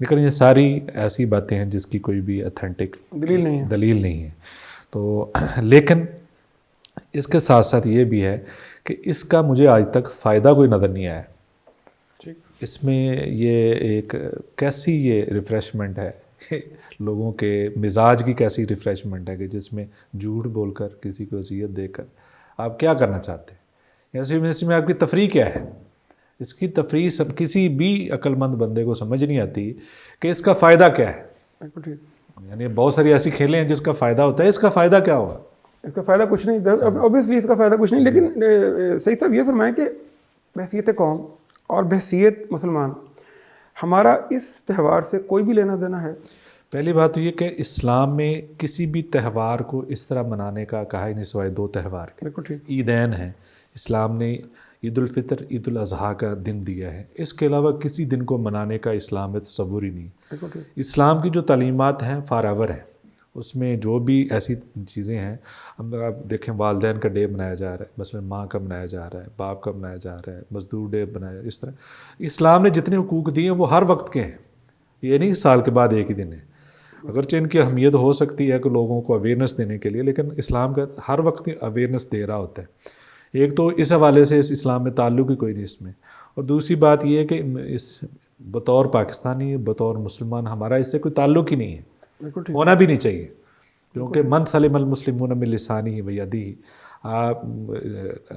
لیکن یہ ساری ایسی باتیں ہیں جس کی کوئی بھی اتھینٹک دلیل نہیں ہے. تو لیکن اس کے ساتھ ساتھ یہ بھی ہے کہ اس کا مجھے آج تک فائدہ کوئی نظر نہیں آیا. اس میں یہ ایک کیسی یہ ریفریشمنٹ ہے لوگوں کے مزاج کی کیسی ریفریشمنٹ ہے کہ جس میں جھوٹ بول کر کسی کو اذیت دے کر آپ کیا کرنا چاہتے ہیں. اس میں آپ کی تفریح کیا ہے؟ اس کی تفریح سب کسی بھی عقل مند بندے کو سمجھ نہیں آتی کہ اس کا فائدہ کیا ہے. یعنی بہت ساری ایسی کھیلیں ہیں جس کا فائدہ ہوتا ہے، اس کا فائدہ کیا ہوگا؟ اس کا فائدہ کچھ نہیں، اوبیسلی اس کا فائدہ کچھ نہیں. لیکن صحیح صاحب یہ فرمائیں کہ بحیثیت قوم اور بحیثیت مسلمان ہمارا اس تہوار سے کوئی بھی لینا دینا ہے؟ پہلی بات تو یہ کہ اسلام میں کسی بھی تہوار کو اس طرح منانے کا کہا ہی نہیں سوائے دو تہوار کے. بالکل ٹھیک. عیدین ہیں، اسلام نے عید الفطر عید الاضحیٰ کا دن دیا ہے، اس کے علاوہ کسی دن کو منانے کا اسلام میں تصور ہی نہیں. بالکل ٹھیک. اسلام کی جو تعلیمات ہیں فاراور ہیں، اس میں جو بھی ایسی چیزیں ہیں، ہم آپ دیکھیں والدین کا ڈے منایا جا رہا ہے، مثلا ماں کا منایا جا رہا ہے، باپ کا منایا جا رہا ہے، مزدور ڈے منایا جا رہا ہے. اس طرح اسلام نے جتنے حقوق دیے ہیں وہ ہر وقت کے ہیں، یہ نہیں سال کے بعد ایک ہی دن ہے. اگرچہ ان کی اہمیت ہو سکتی ہے کہ لوگوں کو اویئرنیس دینے کے لیے، لیکن اسلام کا ہر وقت اویئرنیس دے رہا ہوتا ہے. ایک تو اس حوالے سے اس اسلام میں تعلق ہی کوئی نہیں اس میں، اور دوسری بات یہ ہے کہ اس بطور پاکستانی بطور مسلمان ہمارا اس سے کوئی تعلق ہی نہیں ہے، ہونا بھی نہیں چاہیے، کیونکہ من سلم المسلمون من لسانہ و یدہ. آپ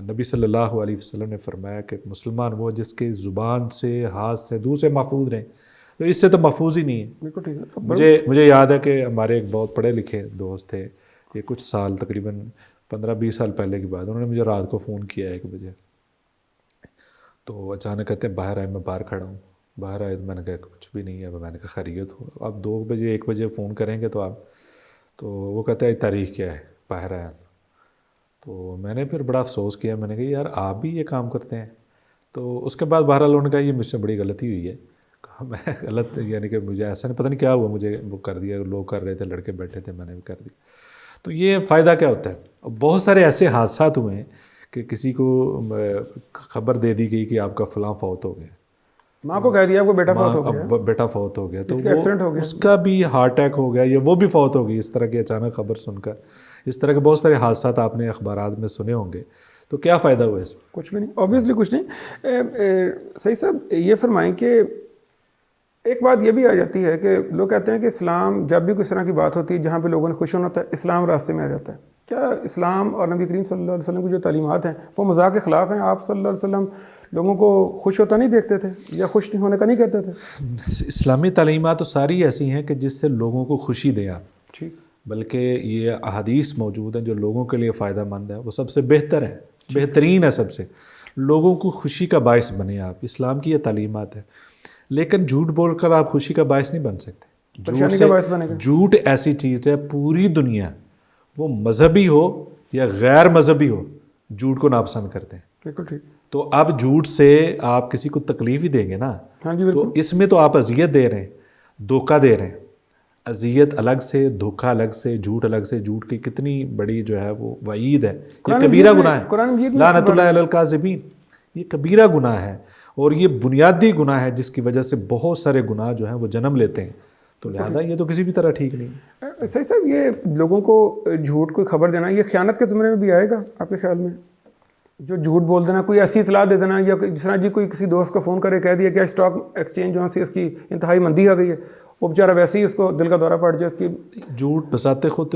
نبی صلی اللہ علیہ وسلم نے فرمایا کہ مسلمان وہ جس کے زبان سے ہاتھ سے دو سے محفوظ رہیں، تو اس سے تو محفوظ ہی نہیں ہے. مجھے یاد ہے کہ ہمارے ایک بہت پڑھے لکھے دوست تھے، یہ کچھ سال تقریباً 15-20 سال پہلے کی بات، انہوں نے مجھے رات کو فون کیا 1 بجے، تو اچانک کہتے ہیں باہر آئے، میں باہر کھڑا ہوں. باہر آئے تو میں نے کہا کچھ بھی نہیں ہے، میں نے کہا خیریت ہو. آپ 2 بجے 1 بجے فون کریں گے تو آپ، تو وہ کہتے ہیں تاریخ کیا ہے، باہر آیا. تو میں نے پھر بڑا افسوس کیا، میں نے کہا یار آپ بھی یہ کام کرتے ہیں. تو اس کے بعد بہرحال انہوں نے کہا یہ مجھ سے بڑی غلطی ہوئی ہے. میں غلط یعنی کہ مجھے ایسا نہیں، پتہ نہیں کیا ہوا، مجھے وہ کر دیا، لوگ کر رہے تھے، لڑکے بیٹھے تھے، میں نے بھی کر دیا. تو یہ فائدہ کیا ہوتا ہے؟ بہت سارے ایسے حادثات ہوئے ہیں کہ کسی کو خبر دے دی گئی کہ آپ کا فلاں فوت ہو گیا، ماں کو کہہ دیا آپ کو بیٹا فوت ہو گیا، بیٹا فوت ہو گیا، تو ایکسیڈنٹ ہو گیا، اس کا بھی ہارٹ اٹیک ہو گیا یا وہ بھی فوت ہو گئی. اس طرح کی اچانک خبر سن کر اس طرح کے بہت سارے حادثات آپ نے اخبارات میں سنے ہوں گے. تو کیا فائدہ ہوا اس میں؟ کچھ بھی نہیں، اوبیسلی کچھ نہیں. صحیح صاحب یہ فرمائیں کہ ایک بات یہ بھی آ جاتی ہے کہ لوگ کہتے ہیں کہ اسلام جب بھی کس طرح کی بات ہوتی ہے جہاں پہ لوگوں نے خوش ہونا ہوتا ہے اسلام راستے میں آ جاتا ہے. کیا اسلام اور نبی کریم صلی اللہ علیہ وسلم کی جو تعلیمات ہیں وہ مذاق کے خلاف ہیں؟ آپ صلی اللہ علیہ وسلم لوگوں کو خوش ہوتا نہیں دیکھتے تھے یا خوش نہیں ہونے کا نہیں کہتے تھے؟ اسلامی تعلیمات تو ساری ایسی ہیں کہ جس سے لوگوں کو خوشی دیں آپ. ٹھیک. بلکہ یہ احادیث موجود ہیں جو لوگوں کے لیے فائدہ مند ہے، وہ سب سے بہتر ہے، بہترین ہے، سب سے لوگوں کو خوشی کا باعث بنے آپ. اسلام کی یہ تعلیمات ہے. لیکن جھوٹ بول کر آپ خوشی کا باعث نہیں بن سکتے. جھوٹ ایسی چیز ہے، پوری دنیا وہ مذہبی ہو یا غیر مذہبی ہو جھوٹ کو ناپسند کرتے ہیں. بالکل ٹھیک. تو اب جھوٹ سے آپ کسی کو تکلیف ہی دیں گے نا. ہاں جی بالکل. تو اس میں تو آپ اذیت دے رہے ہیں، دھوکہ دے رہے ہیں. اذیت الگ سے، دھوکہ الگ سے، جھوٹ الگ سے. جھوٹ کی کتنی بڑی جو ہے وہ وعید ہے. یہ کبیرہ گناہ ہے، لعنت اللہ علی الکاذبین. یہ کبیرہ گناہ ہے اور یہ بنیادی گناہ ہے جس کی وجہ سے بہت سارے گناہ جو ہیں وہ جنم لیتے ہیں. تو لہذا یہ تو کسی بھی طرح ٹھیک نہیں. صحیح صاحب یہ لوگوں کو جھوٹ کوئی خبر دینا یہ خیانت کے زمرے میں بھی آئے گا آپ کے خیال میں؟ جو جھوٹ بول دینا، کوئی ایسی اطلاع دے دینا، یا جس طرح جی کوئی کسی دوست کو فون کرے کہہ دیا کہ اسٹاک ایکسچینج جہاں سے اس کی انتہائی مندی آ گئی ہے، وہ بیچارہ ویسے ہی اس کو دل کا دورہ پڑ جائے. اس کی جھوٹ بذات خود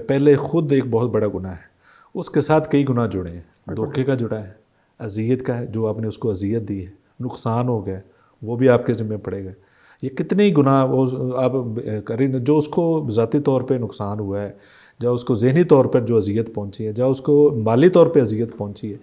پہلے خود ایک بہت بڑا گناہ ہے، اس کے ساتھ کئی گناہ جڑے ہیں. دھوکے کا جڑا ہے، اذیت کا ہے، جو آپ نے اس کو اذیت دی ہے، نقصان ہو گیا، وہ بھی آپ کے ذمہ پڑے گا. یہ کتنے ہی گناہ وہ آپ کریں جو اس کو ذاتی طور پہ نقصان ہوا ہے، یا اس کو ذہنی طور پر جو اذیت پہنچی ہے، یا اس کو مالی طور پہ اذیت پہنچی ہے.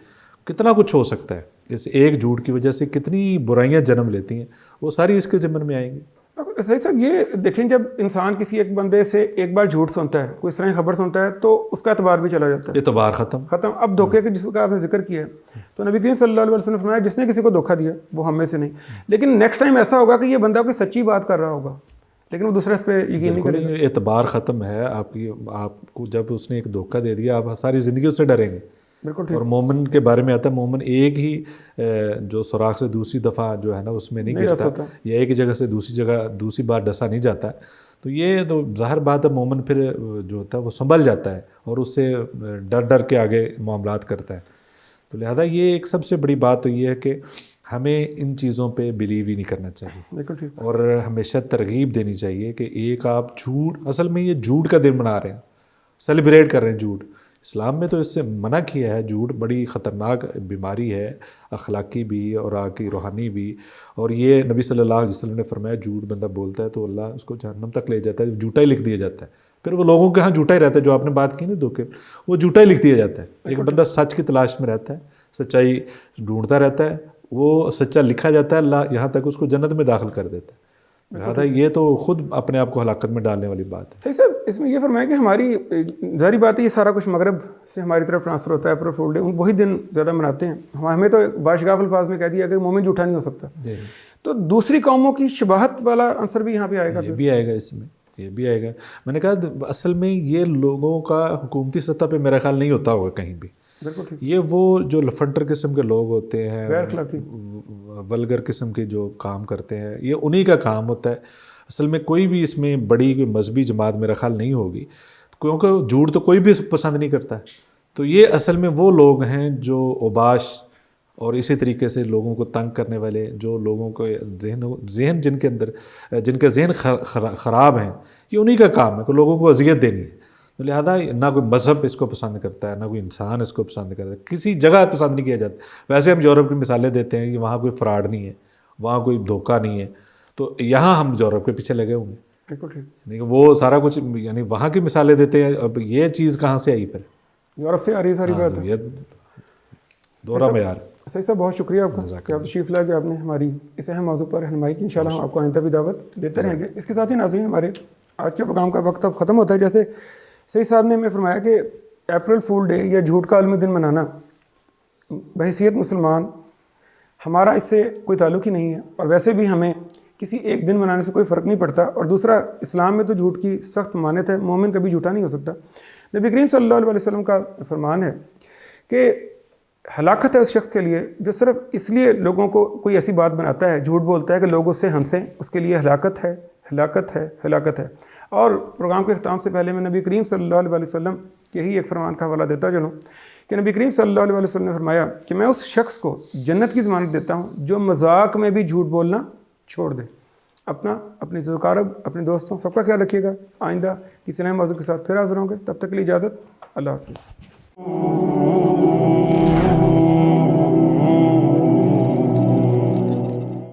کتنا کچھ ہو سکتا ہے. اس ایک جھوٹ کی وجہ سے کتنی برائیاں جنم لیتی ہیں، وہ ساری اس کے ذمن میں آئیں گی. صحیح صاحب یہ دیکھیں جب انسان کسی ایک بندے سے ایک بار جھوٹ سنتا ہے، کوئی اس طرح کی خبر سنتا ہے، تو اس کا اعتبار بھی چلا جاتا ہے. اعتبار ختم. اب دھوکے کے جس کا آپ نے ذکر کیا ہے، تو نبی کریم صلی اللہ علیہ وسلم نے فرمایا جس نے کسی کو دھوکہ دیا وہ ہم میں سے نہیں. لیکن نیکسٹ ٹائم ایسا ہوگا کہ یہ بندہ کوئی سچی بات کر رہا ہوگا لیکن وہ دوسرے اس پہ یقین نہیں کرے گا. اعتبار ختم ہے آپ کو. جب اس نے ایک دھوکہ دے دیا آپ ساری زندگی اس سے ڈریں گے بالکل ٹھیک. اور مومن کے بارے میں آتا ہے مومن ایک ہی جو سوراخ سے دوسری دفعہ جو ہے نا اس میں نہیں گرتا, یا ایک جگہ سے دوسری جگہ دوسری بار ڈسا نہیں جاتا ہے. تو یہ تو ظاہر بات ہے مومن پھر جو ہوتا ہے وہ سنبھل جاتا ہے اور اس سے ڈر کے آگے معاملات کرتا ہے. تو لہذا یہ ایک سب سے بڑی بات تو یہ ہے کہ ہمیں ان چیزوں پہ بلیو ہی نہیں کرنا چاہیے, بالکل ٹھیک. اور ہمیشہ ترغیب دینی چاہیے کہ ایک آپ جھوٹ, اصل میں یہ جھوٹ کا دن منا رہے ہیں, سیلیبریٹ کر رہے ہیں جھوٹ. اسلام میں تو اس سے منع کیا ہے, جھوٹ بڑی خطرناک بیماری ہے, اخلاقی بھی اور آخری روحانی بھی. اور یہ نبی صلی اللہ علیہ وسلم نے فرمایا جھوٹ بندہ بولتا ہے تو اللہ اس کو جہنم تک لے جاتا ہے, جھوٹا ہی لکھ دیا جاتا ہے. پھر وہ لوگوں کے ہاں جھوٹا ہی رہتا ہے, جو آپ نے بات کی نا دھوکے, وہ جھوٹا ہی لکھ دیا جاتا ہے. ایک بندہ سچ کی تلاش میں رہتا ہے, سچائی ڈھونڈتا رہتا ہے, وہ سچا لکھا جاتا ہے, اللہ یہاں تک اس کو جنت میں داخل کر دیتا ہے. لہٰذا یہ تو خود اپنے آپ کو ہلاکت میں ڈالنے والی بات ہے. صحیح صاحب, اس میں یہ فرمایا کہ ہماری ظاہری بات ہے یہ سارا کچھ مغرب سے ہماری طرف ٹرانسفر ہوتا ہے, اپریل فول ڈے وہی دن زیادہ مناتے ہیں. ہمیں تو باشگاف الفاظ میں کہہ دیا کہ مومن جھوٹا نہیں ہو سکتا. تو دوسری قوموں کی شباہت والا عنصر بھی یہاں پہ آئے گا. یہ بھی آئے گا, اس میں یہ بھی آئے گا. میں نے کہا اصل میں یہ لوگوں کا حکومتی سطح پہ میرا خیال نہیں ہوتا ہوگا کہیں بھی. بالکل ٹھیک. یہ وہ جو لفنٹر قسم کے لوگ ہوتے ہیں, غیر اخلاقی ولگر قسم کے جو کام کرتے ہیں, یہ انہی کا کام ہوتا ہے. اصل میں کوئی بھی اس میں بڑی کوئی مذہبی جماعت میرا خیال نہیں ہوگی, کیونکہ جھوٹ تو کوئی بھی پسند نہیں کرتا ہے. تو یہ اصل میں وہ لوگ ہیں جو اوباش اور اسی طریقے سے لوگوں کو تنگ کرنے والے, جو لوگوں کو ذہن جن کے اندر جن کے ذہن خراب ہیں, یہ انہی کا کام ہے کہ لوگوں کو اذیت دینی ہے. تو لہٰذا نہ کوئی مذہب اس کو پسند کرتا ہے, نہ کوئی انسان اس کو پسند کرتا ہے, کسی جگہ پسند نہیں کیا جاتا. ویسے ہم یورپ کی مثالیں دیتے ہیں کہ وہاں کوئی فراڈ نہیں ہے, وہاں کوئی دھوکہ نہیں ہے, تو یہاں ہم یورپ کے پیچھے لگے ہوئے ہیں. بالکل ٹھیک. یعنی کہ وہ سارا کچھ یعنی وہاں کی مثالیں دیتے ہیں. اب یہ چیز کہاں سے آئی پھر؟ یورپ سے آ رہی ساری بات ہے. یہ دورہ معیار. صحیح صاحب, بہت شکریہ آپ کا کہ آپ تشریف لائے, کہ آپ نے ہماری اس اہم موضوع پر رہنمائی کی. انشاءاللہ ہم آپ کو آئندہ بھی دعوت دیتے رہیں گے. اس کے ساتھ ہی ناظرین, ہمارے آج کے پروگرام کا وقت اب ختم ہوتا ہے. جیسے صحیح صاحب نے ہمیں فرمایا کہ اپریل فول ڈے یا جھوٹ کا عالمی دن منانا بحیثیت مسلمان ہمارا اس سے کوئی تعلق ہی نہیں ہے, اور ویسے بھی ہمیں کسی ایک دن منانے سے کوئی فرق نہیں پڑتا. اور دوسرا, اسلام میں تو جھوٹ کی سخت ممانعت ہے, مومن کبھی جھوٹا نہیں ہو سکتا. نبی کریم صلی اللہ علیہ وسلم کا فرمان ہے کہ ہلاکت ہے اس شخص کے لیے جو صرف اس لیے لوگوں کو کوئی ایسی بات بناتا ہے, جھوٹ بولتا ہے کہ لوگ اس سے ہنسیں, اس کے لیے ہلاکت ہے, ہلاکت ہے, ہلاکت ہے. اور پروگرام کے اختتام سے پہلے میں نبی کریم صلی اللہ علیہ وسلم کے ہی ایک فرمان کا حوالہ دیتا چلوں کہ نبی کریم صلی اللہ علیہ وسلم نے فرمایا کہ میں اس شخص کو جنت کی ضمانت دیتا ہوں جو مذاق میں بھی جھوٹ بولنا چھوڑ دے. اپنی ذوقارب, اپنے دوستوں, سب کا خیال رکھیے گا. آئندہ کسی نئے موضوع کے ساتھ پھر حاضر ہوں گے. تب تک کے لیے اجازت. اللہ حافظ.